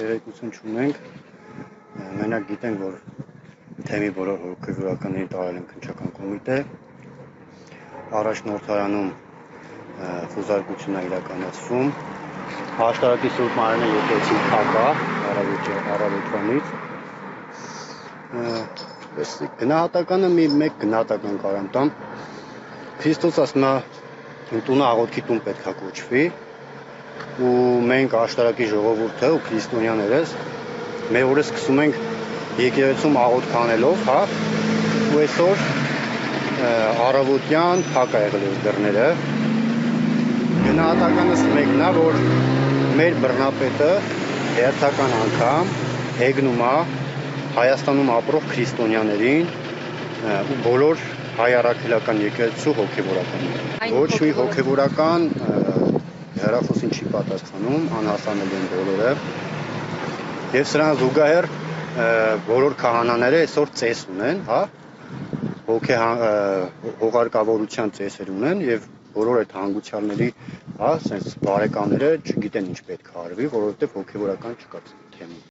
տեղեկություն չունենք, մենակ գիտենք, որ թեմի բոլոր հոգևորականներին տարել են քննչական կոմիտե, առաջնորդարանում խուզարկություն է իրականացվում, Աշտարակի Սուրբ Մարինե եկեղեցին փակա առավոտվանից, գնահատականը մեկ գնահատական կարամ տամ, Քրիստոս ասում է տունը աղոթքի տուն պետք է կոչվի, ու մենք Աշտարակի ժողովուրդը ու քրիստոնյաներս մեր օրը սկսում ենք եկեղեցում աղոթք անելով, հա, ու այսօր առավոտյան փակ է եղել այս դռները, գնահատականս մեկն է, որ մեր բռնապետը հերթական անգամ հեգնում է Հայաստանում ապրող քրիստոնյաներին ու բոլոր հայ առաքելական եկեղեցու հոգևորականներին։ Ոչ մի հոգևորական հեռախոսին չի պատասխանում, անհասանելի են բոլորը։ Եվ սրան զուգահեռ բոլոր քահանաները այսօր ծես ունեն, հա, հոգարկավորության ծեսեր ունեն եւ բոլոր այդ հանգուցյալների, հա, sense բարեկամները չգիտեն ինչ պետք է արվի, որովհետեւ հոգևորական չկա թեմա։